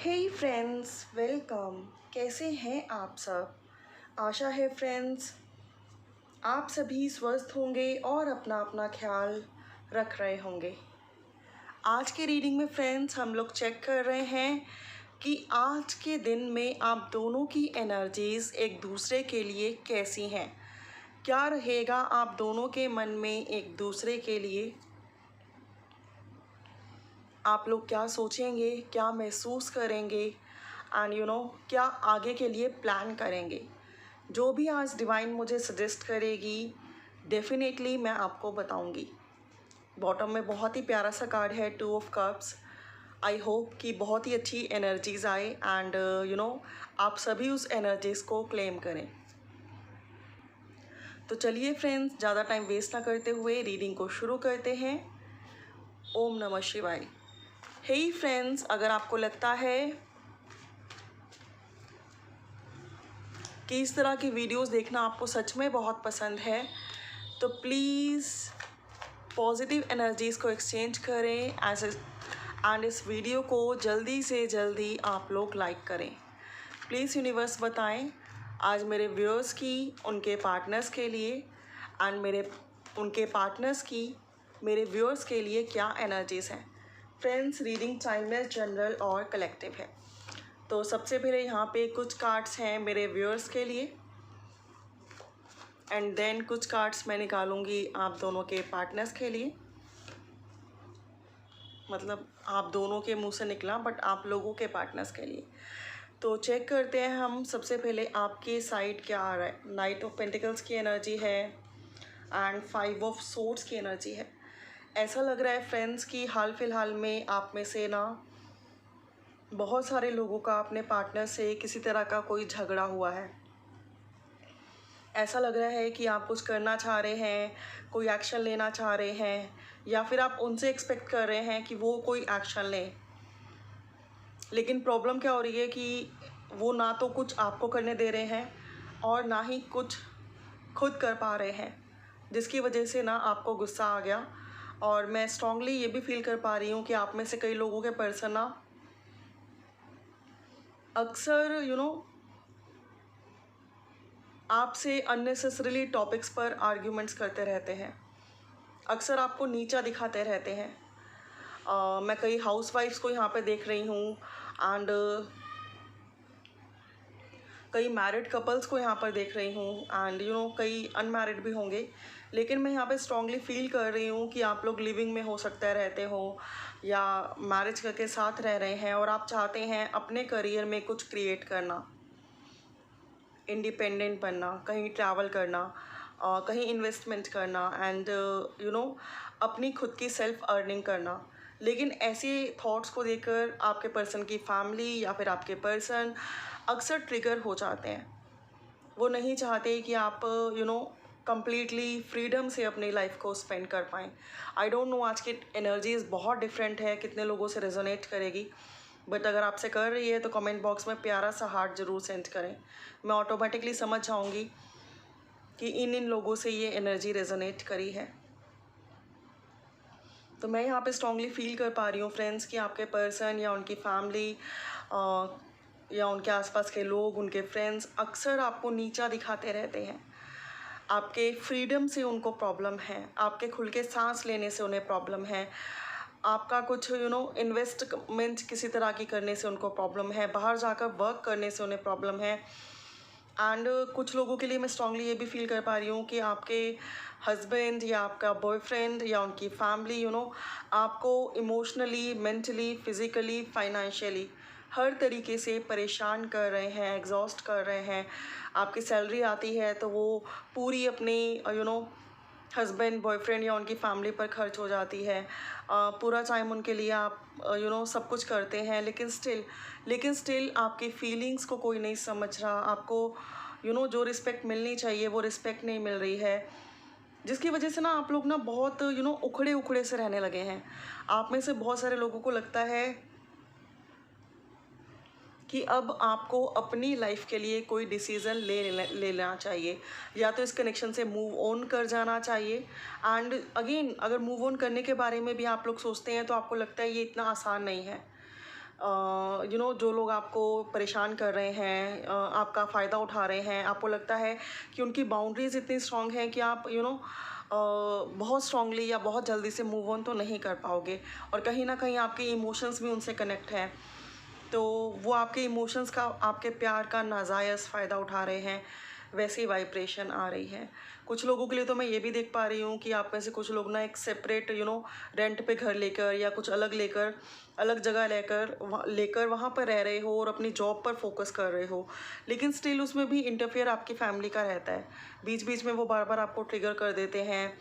हे friends, welcome. कैसे हैं आप सब? आशा है फ्रेंड्स आप सभी स्वस्थ होंगे और अपना अपना ख्याल रख रहे होंगे। आज के रीडिंग में फ्रेंड्स हम लोग चेक कर रहे हैं कि आज के दिन में आप दोनों की एनर्जीज़ एक दूसरे के लिए कैसी हैं। क्या रहेगा आप दोनों के मन में एक दूसरे के लिए? आप लोग क्या सोचेंगे, क्या महसूस करेंगे एंड क्या आगे के लिए प्लान करेंगे? जो भी आज डिवाइन मुझे सजेस्ट करेगी डेफिनेटली मैं आपको बताऊंगी। बॉटम में बहुत ही प्यारा सा कार्ड है, 2 ऑफ कप्स। आई होप कि बहुत ही अच्छी एनर्जीज आए एंड आप सभी उस एनर्जीज को क्लेम करें। तो चलिए फ्रेंड्स, ज़्यादा टाइम वेस्ट ना करते हुए रीडिंग को शुरू करते हैं। ओम नमः शिवाय। हे फ्रेंड्स, अगर आपको लगता है कि इस तरह की वीडियोस देखना आपको सच में बहुत पसंद है तो प्लीज़ पॉजिटिव एनर्जीज़ को एक्सचेंज करें एंड इस वीडियो को जल्दी से जल्दी आप लोग लाइक करें। प्लीज़ यूनिवर्स बताएं आज मेरे व्यूअर्स की, उनके पार्टनर्स के लिए एंड उनके पार्टनर्स की मेरे व्यूअर्स के लिए क्या एनर्जीज़ हैं। फ्रेंड्स, रीडिंग टाइमलेस, जनरल और कलेक्टिव है। तो सबसे पहले यहाँ पे कुछ कार्ड्स हैं मेरे व्यूअर्स के लिए एंड देन कुछ कार्ड्स मैं निकालूंगी आप दोनों के पार्टनर्स के लिए। मतलब आप दोनों के मुंह से निकला बट आप लोगों के पार्टनर्स के लिए। तो चेक करते हैं हम। सबसे पहले आपके साइड क्या आ रहा है। नाइट ऑफ पेंटिकल्स की एनर्जी है एंड 5 ऑफ सोर्ड्स की एनर्जी है। ऐसा लग रहा है फ्रेंड्स कि हाल फिलहाल में आप में से ना बहुत सारे लोगों का अपने पार्टनर से किसी तरह का कोई झगड़ा हुआ है। ऐसा लग रहा है कि आप कुछ करना चाह रहे हैं, कोई एक्शन लेना चाह रहे हैं, या फिर आप उनसे एक्सपेक्ट कर रहे हैं कि वो कोई एक्शन लें। लेकिन प्रॉब्लम क्या हो रही है कि वो ना तो कुछ आपको करने दे रहे हैं और ना ही कुछ खुद कर पा रहे हैं, जिसकी वजह से ना आपको गुस्सा आ गया। और मैं स्ट्रांगली ये भी फील कर पा रही हूँ कि आप में से कई लोगों के पर्सन ना अक्सर आपसे अननेसेसरीली टॉपिक्स पर आर्ग्यूमेंट्स करते रहते हैं, अक्सर आपको नीचा दिखाते रहते हैं। मैं कई हाउसवाइफ्स को यहाँ पे देख रही हूँ एंड कई मैरिड कपल्स को यहाँ पर देख रही हूँ एंड कई अनमैरिड भी होंगे। लेकिन मैं यहाँ पे स्ट्रांगली फील कर रही हूँ कि आप लोग लिविंग में हो सकता है रहते हो या मैरिज करके साथ रह रहे हैं और आप चाहते हैं अपने करियर में कुछ क्रिएट करना, इंडिपेंडेंट बनना, कहीं ट्रैवल करना, कहीं इन्वेस्टमेंट करना एंड अपनी खुद की सेल्फ अर्निंग करना। लेकिन ऐसे थॉट्स को देखकर आपके पर्सन की फैमिली या फिर आपके पर्सन अक्सर ट्रिगर हो जाते हैं। वो नहीं चाहते कि आप कंप्लीटली फ्रीडम से अपनी लाइफ को स्पेंड कर पाएँ। आई डोंट नो आज की एनर्जीज़ बहुत डिफरेंट है, कितने लोगों से रेजोनेट करेगी, बट अगर आपसे कर रही है तो कमेंट बॉक्स में प्यारा सा हार्ट ज़रूर सेंड करें। मैं ऑटोमेटिकली समझ जाऊंगी कि इन लोगों से ये एनर्जी रेजोनेट करी है। तो मैं यहाँ पे स्ट्रांगली फील कर पा रही हूँ फ्रेंड्स कि आपके पर्सन या उनकी फैमिली या उनके आसपास के लोग, उनके फ्रेंड्स अक्सर आपको नीचा दिखाते रहते हैं। आपके फ्रीडम से उनको प्रॉब्लम है, आपके खुल के सांस लेने से उन्हें प्रॉब्लम है, आपका कुछ इन्वेस्टमेंट किसी तरह की करने से उनको प्रॉब्लम है, बाहर जाकर वर्क करने से उन्हें प्रॉब्लम है। एंड कुछ लोगों के लिए मैं स्ट्रांगली ये भी फील कर पा रही हूँ कि आपके हस्बैंड या आपका बॉयफ्रेंड या उनकी फैमिली आपको इमोशनली, मेंटली, फिज़िकली, फाइनेंशियली हर तरीके से परेशान कर रहे हैं, एग्जॉस्ट कर रहे हैं। आपकी सैलरी आती है तो वो पूरी अपनी हस्बैंड, बॉयफ्रेंड या उनकी फैमिली पर खर्च हो जाती है। पूरा टाइम उनके लिए आप सब कुछ करते हैं, लेकिन स्टिल आपकी फीलिंग्स को कोई नहीं समझ रहा। आपको जो रिस्पेक्ट मिलनी चाहिए वो रिस्पेक्ट नहीं मिल रही है, जिसकी वजह से ना आप लोग ना बहुत उखड़े उखड़े से रहने लगे हैं। आप में से बहुत सारे लोगों को लगता है कि अब आपको अपनी लाइफ के लिए कोई डिसीज़न ले लेना चाहिए, या तो इस कनेक्शन से मूव ऑन कर जाना चाहिए। एंड अगेन अगर मूव ऑन करने के बारे में भी आप लोग सोचते हैं तो आपको लगता है ये इतना आसान नहीं है। जो लोग आपको परेशान कर रहे हैं, आपका फ़ायदा उठा रहे हैं, आपको लगता है कि उनकी बाउंड्रीज इतनी स्ट्रांग हैं कि आप बहुत स्ट्रांगली या बहुत जल्दी से मूव ऑन तो नहीं कर पाओगे, और कहीं ना कहीं आपके इमोशंस भी उनसे कनेक्ट हैं, तो वो आपके इमोशंस का, आपके प्यार का नाजायज़ फ़ायदा उठा रहे हैं, वैसी वाइब्रेशन आ रही है। कुछ लोगों के लिए तो मैं ये भी देख पा रही हूँ कि आप में से कुछ लोग ना एक सेपरेट रेंट पे घर लेकर या कुछ अलग लेकर, अलग जगह लेकर वहाँ पर रह रहे हो और अपनी जॉब पर फोकस कर रहे हो, लेकिन स्टिल उसमें भी इंटरफेयर आपकी फैमिली का रहता है। बीच बीच में वो बार बार आपको ट्रिगर कर देते हैं,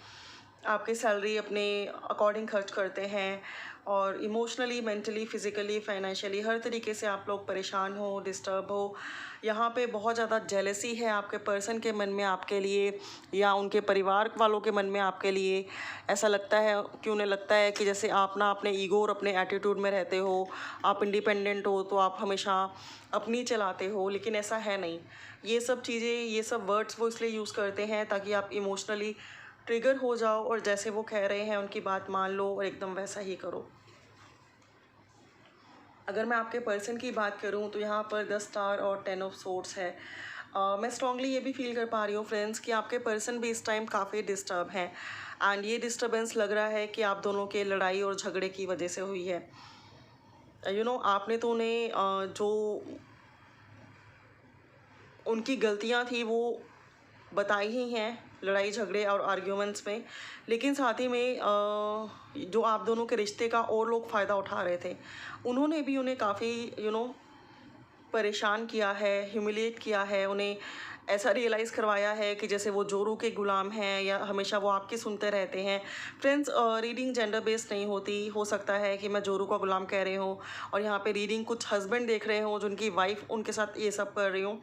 आपकी सैलरी अपने अकॉर्डिंग खर्च करते हैं, और इमोशनली, मेंटली, फिज़िकली, फाइनेंशियली हर तरीके से आप लोग परेशान हो, डिस्टर्ब हो। यहाँ पे बहुत ज़्यादा जेलसी है आपके पर्सन के मन में आपके लिए, या उनके परिवार वालों के मन में आपके लिए। ऐसा लगता है कि उन्हें लगता है कि जैसे आप ना अपने ईगो और अपने एटीट्यूड में रहते हो, आप इंडिपेंडेंट हो तो आप हमेशा अपनी चलाते हो, लेकिन ऐसा है नहीं। ये सब चीज़ें, ये सब वर्ड्स वो इसलिए यूज़ करते हैं ताकि आप इमोशनली ट्रिगर हो जाओ और जैसे वो कह रहे हैं उनकी बात मान लो और एकदम वैसा ही करो। अगर मैं आपके पर्सन की बात करूं तो यहाँ पर 10 स्टार और 10 ऑफ सोर्ड्स है। मैं स्ट्रांगली ये भी फील कर पा रही हूँ फ्रेंड्स कि आपके पर्सन भी इस टाइम काफ़ी डिस्टर्ब हैं, एंड ये डिस्टर्बेंस लग रहा है कि आप दोनों के लड़ाई और झगड़े की वजह से हुई है। आपने तो उन्हें जो उनकी गलतियाँ थी वो बताई ही हैं लड़ाई झगड़े और आर्ग्यूमेंट्स में, लेकिन साथ ही में जो आप दोनों के रिश्ते का और लोग फ़ायदा उठा रहे थे, उन्होंने भी उन्हें काफ़ी परेशान किया है, ह्यूमिलिएट किया है, उन्हें ऐसा रियलाइज़ करवाया है कि जैसे वो जोरू के गुलाम हैं या हमेशा वो आपकी सुनते रहते हैं। फ्रेंड्स, रीडिंग जेंडर बेस्ड नहीं होती। हो सकता है कि मैं जोरू का गुलाम कह रही हूँ और यहाँ पे रीडिंग कुछ हस्बैंड देख रहे हो जिनकी वाइफ उनके साथ ये सब कर रही हूँ।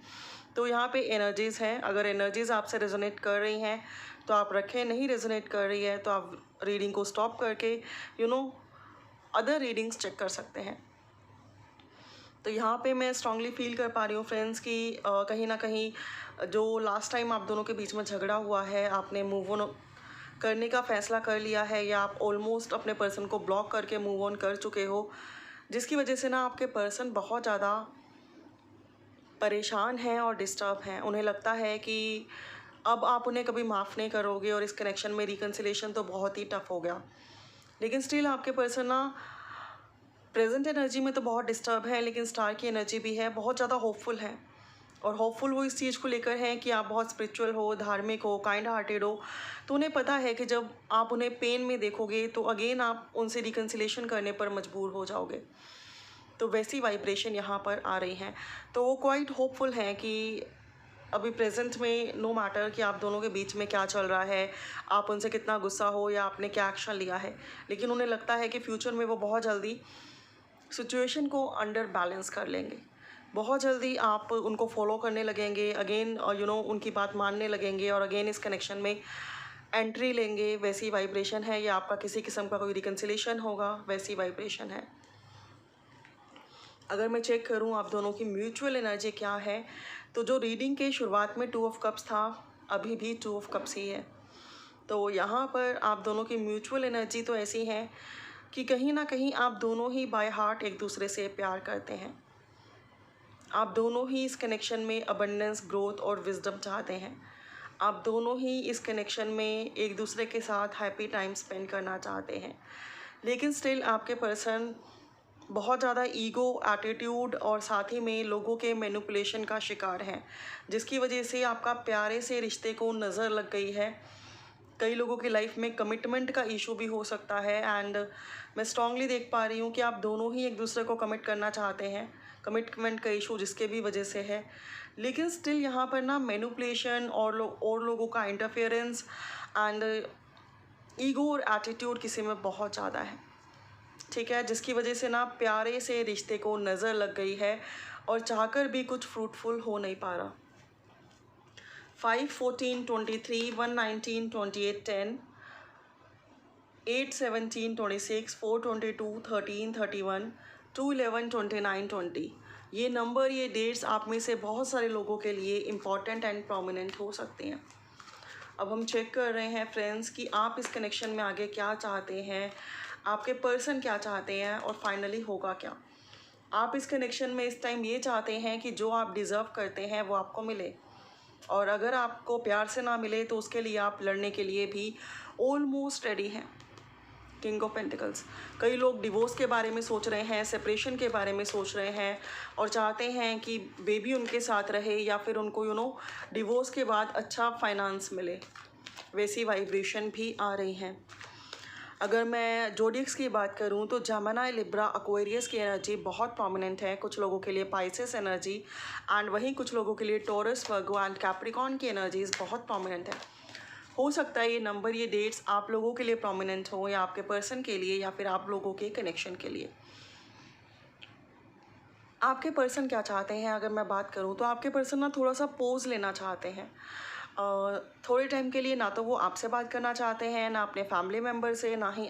तो यहाँ पे एनर्जीज़ हैं, अगर एनर्जीज़ आपसे रेजोनेट कर रही हैं तो आप रखें, नहीं रेजोनेट कर रही है तो आप रीडिंग को स्टॉप करके अदर रीडिंग्स चेक कर सकते हैं। तो यहाँ पे मैं स्ट्रांगली फील कर पा रही हूँ फ्रेंड्स कि कहीं ना कहीं जो लास्ट टाइम आप दोनों के बीच में झगड़ा हुआ है, आपने मूव ऑन करने का फैसला कर लिया है, या आप ऑलमोस्ट अपने पर्सन को ब्लॉक करके मूव ऑन कर चुके हो, जिसकी वजह से ना आपके पर्सन बहुत ज़्यादा परेशान हैं और डिस्टर्ब हैं। उन्हें लगता है कि अब आप उन्हें कभी माफ़ नहीं करोगे और इस कनेक्शन में रिकन्सिलेशन तो बहुत ही टफ हो गया। लेकिन स्टिल आपके पर्सन ना प्रेजेंट एनर्जी में तो बहुत डिस्टर्ब है, लेकिन स्टार की एनर्जी भी है, बहुत ज़्यादा होपफुल है। और होपफुल वो इस चीज़ को लेकर हैं कि आप बहुत स्पिरिचुअल हो, धार्मिक हो, काइंड हार्टेड हो। तो उन्हें पता है कि जब आप उन्हें पेन में देखोगे तो अगेन आप उनसे रिकन्सिलेशन करने पर मजबूर हो जाओगे। तो वैसी वाइब्रेशन यहाँ पर आ रही हैं। तो वो क्वाइट होपफुल हैं कि अभी प्रेजेंट में नो मैटर कि आप दोनों के बीच में क्या चल रहा है, आप उनसे कितना गुस्सा हो या आपने क्या एक्शन लिया है, लेकिन उन्हें लगता है कि फ्यूचर में वो बहुत जल्दी सिचुएशन को अंडर बैलेंस कर लेंगे। बहुत जल्दी आप उनको फॉलो करने लगेंगे, अगेन उनकी बात मानने लगेंगे और अगेन इस कनेक्शन में एंट्री लेंगे। वैसी वाइब्रेशन है, या आपका किसी किस्म का कोई रिकन्सिलेशन होगा, वैसी वाइब्रेशन है। अगर मैं चेक करूं आप दोनों की म्यूचुअल एनर्जी क्या है, तो जो रीडिंग के शुरुआत में 2 ऑफ कप्स था, अभी भी 2 ऑफ कप्स ही है। तो यहाँ पर आप दोनों की म्यूचुअल एनर्जी तो ऐसी है कि कहीं ना कहीं आप दोनों ही बाय हार्ट एक दूसरे से प्यार करते हैं। आप दोनों ही इस कनेक्शन में अबंडेंस, ग्रोथ और विजडम चाहते हैं। आप दोनों ही इस कनेक्शन में एक दूसरे के साथ हैप्पी टाइम स्पेंड करना चाहते हैं, लेकिन स्टिल आपके पर्सन बहुत ज़्यादा ईगो, एटीट्यूड और साथ ही में लोगों के मैनिपुलेशन का शिकार हैं, जिसकी वजह से आपका प्यारे से रिश्ते को नज़र लग गई है। कई लोगों की लाइफ में कमिटमेंट का इशू भी हो सकता है, एंड मैं स्ट्रांगली देख पा रही हूँ कि आप दोनों ही एक दूसरे को कमिट करना चाहते हैं। कमिटमेंट का इशू जिसके भी वजह से है, लेकिन स्टिल यहाँ पर ना मैनिपुलेशन और लोगों का इंटरफेरेंस एंड ईगो और एटीट्यूड किसी में बहुत ज़्यादा है, ठीक है, जिसकी वजह से ना प्यारे से रिश्ते को नज़र लग गई है और चाहकर भी कुछ फ्रूटफुल हो नहीं पा रहा। 5, 14, 23, 119, 28, 10, 8, 17, 26, 4, 22, 13, 31, 2, 11, 29, 20। ये नंबर, ये डेट्स आप में से बहुत सारे लोगों के लिए इम्पॉर्टेंट एंड प्रोमिनेंट हो सकते हैं। अब हम चेक कर रहे हैं फ्रेंड्स कि आप इस कनेक्शन में आगे क्या चाहते हैं, आपके पर्सन क्या चाहते हैं और फाइनली होगा क्या। आप इस कनेक्शन में इस टाइम ये चाहते हैं कि जो आप डिज़र्व करते हैं वो आपको मिले, और अगर आपको प्यार से ना मिले तो उसके लिए आप लड़ने के लिए भी ऑलमोस्ट रेडी हैं। किंग ऑफ पेंटिकल्स, कई लोग डिवोर्स के बारे में सोच रहे हैं, सेपरेशन के बारे में सोच रहे हैं और चाहते हैं कि बेबी उनके साथ रहे या फिर उनको डिवोर्स के बाद अच्छा फाइनेंस मिले। वैसी वाइब्रेशन भी आ रही हैं। अगर मैं जोडियक्स की बात करूं तो जेमिनी, लिब्रा, एक्वेरियस की एनर्जी बहुत प्रोमिनेंट है। कुछ लोगों के लिए पाइसेस एनर्जी एंड वहीं कुछ लोगों के लिए टॉरस, वर्गो एंड कैप्रिकॉर्न की एनर्जीज बहुत प्रोमिनेंट है। हो सकता है ये नंबर, ये डेट्स आप लोगों के लिए प्रोमिनेंट हो, या आपके पर्सन के लिए, या फिर आप लोगों के कनेक्शन के लिए। आपके पर्सन क्या चाहते हैं अगर मैं बात करूं तो आपके पर्सन ना थोड़ा सा पोज लेना चाहते हैं। थोड़े टाइम के लिए ना तो वो आपसे बात करना चाहते हैं, ना अपने फैमिली मेम्बर से, ना ही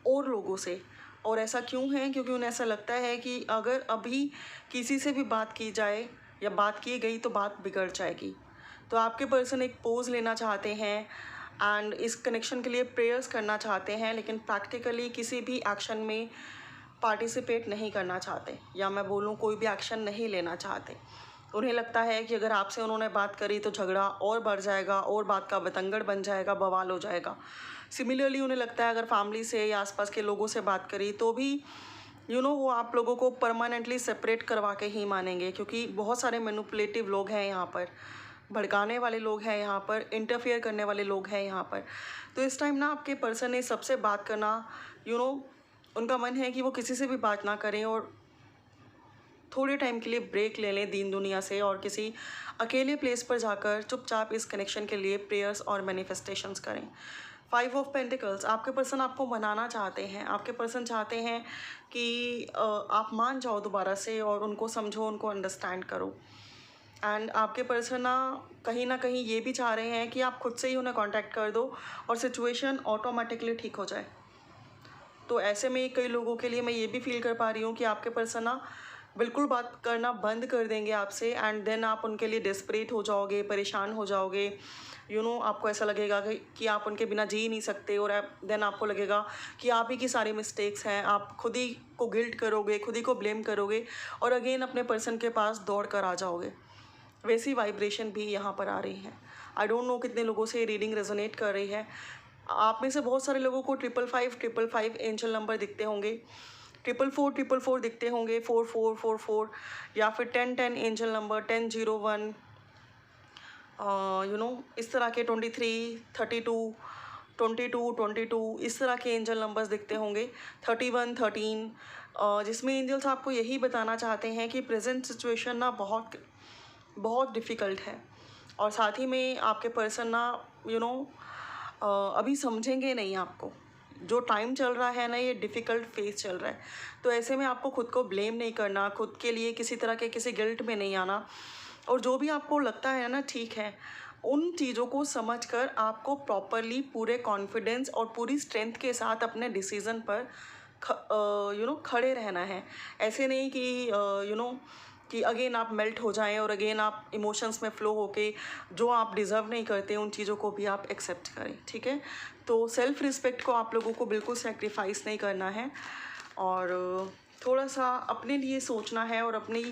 और लोगों से। और ऐसा क्यों है? क्योंकि उन्हें ऐसा लगता है कि अगर अभी किसी से भी बात की जाए या बात की गई तो बात बिगड़ जाएगी। तो आपके पर्सन एक पोज लेना चाहते हैं एंड इस कनेक्शन के लिए प्रेयर्स करना चाहते हैं, लेकिन प्रैक्टिकली किसी भी एक्शन में पार्टिसिपेट नहीं करना चाहते, या मैं बोलूँ कोई भी एक्शन नहीं लेना चाहते। उन्हें लगता है कि अगर आपसे उन्होंने बात करी तो झगड़ा और बढ़ जाएगा और बात का बतंगड़ बन जाएगा, बवाल हो जाएगा। सिमिलरली उन्हें लगता है अगर फैमिली से या आसपास के लोगों से बात करी तो भी वो आप लोगों को परमानेंटली सेपरेट करवा के ही मानेंगे, क्योंकि बहुत सारे मैनिपुलेटिव लोग हैं यहाँ पर, भड़काने वाले लोग हैं यहाँ पर, इंटरफेयर करने वाले लोग हैं यहाँ पर। तो इस टाइम ना आपके पर्सन ने सबसे बात करना उनका मन है कि वो किसी से भी बात ना करें और थोड़े टाइम के लिए ब्रेक ले लें दीन दुनिया से और किसी अकेले प्लेस पर जाकर चुपचाप इस कनेक्शन के लिए प्रेयर्स और मैनिफेस्टेशंस करें। 5 ऑफ पेंटिकल्स, आपके पर्सन आपको मनाना चाहते हैं। आपके पर्सन चाहते हैं कि आप मान जाओ दोबारा से और उनको समझो, उनको अंडरस्टैंड करो। एंड आपके पर्सन ना कहीं ये भी चाह रहे हैं कि आप खुद से ही उन्हें कांटेक्ट कर दो और सिचुएशन ऑटोमेटिकली ठीक हो जाए। तो ऐसे में कई लोगों के लिए मैं ये भी फील कर पा रही हूँ कि आपके पर्सन बिल्कुल बात करना बंद कर देंगे आपसे, एंड देन आप उनके लिए डेस्परेट हो जाओगे, परेशान हो जाओगे। आपको ऐसा लगेगा कि आप उनके बिना जी नहीं सकते, और देन आपको लगेगा कि आप ही की सारी मिस्टेक्स हैं। आप खुद ही को गिल्ट करोगे, खुद ही को ब्लेम करोगे और अगेन अपने पर्सन के पास दौड़ कर आ जाओगे। वैसी वाइब्रेशन भी यहाँ पर आ रही है। आई डोंट नो कितने लोगों से रीडिंग रेजोनेट कर रही है। आप में से बहुत सारे लोगों को 555 एंजल नंबर दिखते होंगे, 444 दिखते होंगे, 4444, या फिर 1010 एंजल नंबर, 1001, इस तरह के 23, 32, 22, इस तरह के एंजल नंबर्स दिखते होंगे, 31, 13, जिसमें एंजल्स आपको यही बताना चाहते हैं कि प्रेजेंट सिचुएशन ना बहुत बहुत डिफ़िकल्ट है, और साथ ही में आपके पर्सन ना अभी समझेंगे नहीं आपको। जो टाइम चल रहा है ना, ये डिफ़िकल्ट फेज चल रहा है। तो ऐसे में आपको खुद को ब्लेम नहीं करना, खुद के लिए किसी तरह के किसी गिल्ट में नहीं आना, और जो भी आपको लगता है ना ठीक है, उन चीज़ों को समझकर आपको प्रॉपरली पूरे कॉन्फिडेंस और पूरी स्ट्रेंथ के साथ अपने डिसीज़न पर खड़े रहना है। ऐसे नहीं कि कि अगेन आप मेल्ट हो जाएं और अगेन आप इमोशंस में फ़्लो होके जो आप डिज़र्व नहीं करते उन चीज़ों को भी आप एक्सेप्ट करें, ठीक है। तो सेल्फ़ रिस्पेक्ट को आप लोगों को बिल्कुल सेक्रीफाइस नहीं करना है, और थोड़ा सा अपने लिए सोचना है, और अपनी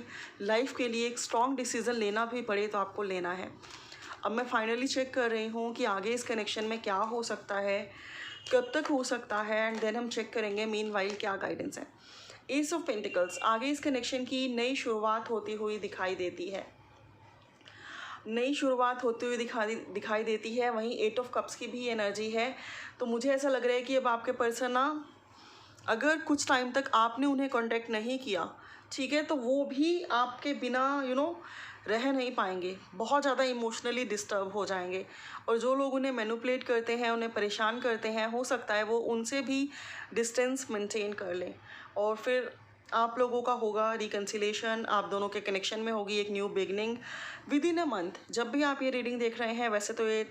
लाइफ के लिए एक स्ट्रॉन्ग डिसीज़न लेना भी पड़े तो आपको लेना है। अब मैं फाइनली चेक कर रही हूँ कि आगे इस कनेक्शन में क्या हो सकता है, कब तक हो सकता है, एंड देन हम चेक करेंगे मीनवाइल क्या गाइडेंस है। एस ऑफ पेंटिकल्स, आगे इस कनेक्शन की नई शुरुआत होती हुई दिखाई देती है, नई शुरुआत होती हुई दिखाई देती है। वहीं 8 ऑफ कप्स की भी एनर्जी है। तो मुझे ऐसा लग रहा है कि अब आपके पर्सन अगर कुछ टाइम तक आपने उन्हें कांटेक्ट नहीं किया, ठीक है, तो वो भी आपके बिना रह नहीं पाएंगे, बहुत ज़्यादा इमोशनली डिस्टर्ब हो जाएंगे। और जो लोग उन्हें मैनिपुलेट करते हैं, उन्हें परेशान करते हैं, हो सकता है वो उनसे भी डिस्टेंस मेंटेन कर लें, और फिर आप लोगों का होगा रिकन्सिलेशन, आप दोनों के कनेक्शन में होगी एक new beginning with in a month. जब भी आप ये रीडिंग देख रहे हैं, वैसे तो ये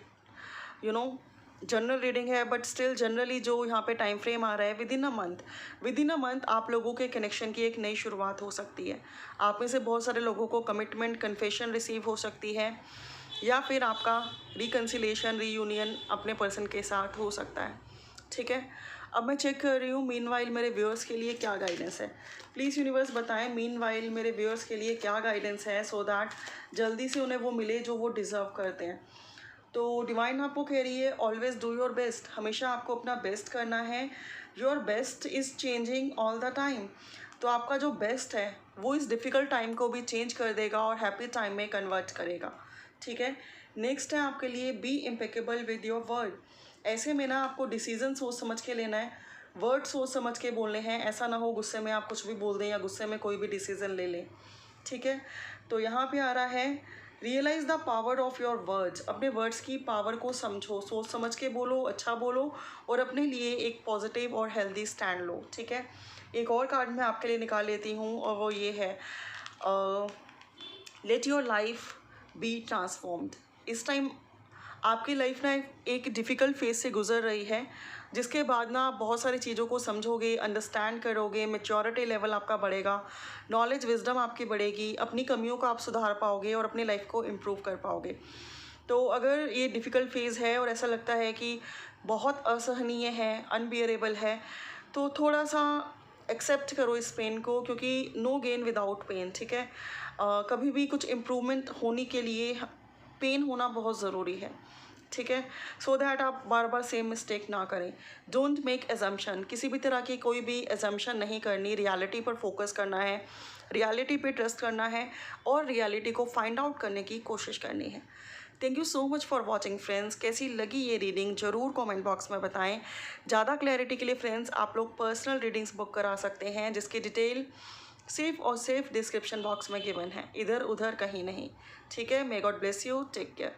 जनरल रीडिंग है, बट स्टिल जनरली जो यहाँ पे टाइम फ्रेम आ रहा है विद इन अ मंथ आप लोगों के कनेक्शन की एक नई शुरुआत हो सकती है। आप में से बहुत सारे लोगों को कमिटमेंट, कन्फेशन रिसीव हो सकती है, या फिर आपका रिकन्सिलेशन, रीयूनियन अपने पर्सन के साथ हो सकता है, ठीक है। अब मैं चेक कर रही हूँ मीनवाइल मेरे व्यूअर्स के लिए क्या गाइडेंस है। प्लीज़ यूनिवर्स बताएं मीनवाइल मेरे व्यूअर्स के लिए क्या गाइडेंस है, सो दैट जल्दी से उन्हें वो मिले जो वो डिज़र्व करते हैं। तो डिवाइन आपको कह रही है ऑलवेज डू योर बेस्ट, हमेशा आपको अपना बेस्ट करना है। Your best is changing all the time. तो आपका जो बेस्ट है वो इस डिफ़िकल्ट टाइम को भी चेंज कर देगा और हैप्पी टाइम में कन्वर्ट करेगा। ठीक है। नेक्स्ट है आपके लिए be impeccable with your word. ऐसे में ना आपको डिसीजन सोच समझ के लेना है, वर्ड सोच समझ के बोलने हैं। ऐसा ना हो गुस्से में आप कुछ भी बोल दें या गुस्से में कोई भी डिसीजन ले लें। ठीक है। तो यहाँ पे आ रहा है realize the power of your words. अपने वर्ड्स की पावर को समझो, सोच समझ के बोलो, अच्छा बोलो और अपने लिए एक पॉजिटिव और हेल्दी स्टैंड लो। ठीक है। एक और कार्ड मैं आपके लिए निकाल लेती हूँ और वो ये है let your life be transformed. इस टाइम आपकी लाइफ ना एक डिफ़िकल्ट फेज से गुजर रही है, जिसके बाद ना आप बहुत सारी चीज़ों को समझोगे, अंडरस्टैंड करोगे, मैच्योरिटी लेवल आपका बढ़ेगा, नॉलेज विजडम आपकी बढ़ेगी, अपनी कमियों को आप सुधार पाओगे और अपनी लाइफ को इम्प्रूव कर पाओगे। तो अगर ये डिफ़िकल्ट फेज़ है और ऐसा लगता है कि बहुत असहनीय है, अनबियरेबल है, तो थोड़ा सा एक्सेप्ट करो इस पेन को, क्योंकि नो गेन विदाउट पेन। ठीक है। कभी भी कुछ इम्प्रूवमेंट होने के लिए पेन होना बहुत ज़रूरी है। ठीक है। सो दैट आप बार बार सेम मिस्टेक ना करें। डोंट मेक एजम्पशन, किसी भी तरह की कोई भी एजम्पशन नहीं करनी, रियलिटी पर फोकस करना है, रियलिटी पे ट्रस्ट करना है और रियलिटी को फाइंड आउट करने की कोशिश करनी है। Thank you so much for watching friends. कैसी लगी ये रीडिंग ज़रूर कमेंट बॉक्स में बताएं। ज़्यादा क्लैरिटी के लिए फ्रेंड्स आप लोग पर्सनल रीडिंग्स बुक करा सकते हैं, जिसकी डिटेल सिर्फ डिस्क्रिप्शन बॉक्स में गिवन है, इधर उधर कहीं नहीं। ठीक है। May God bless you, take care.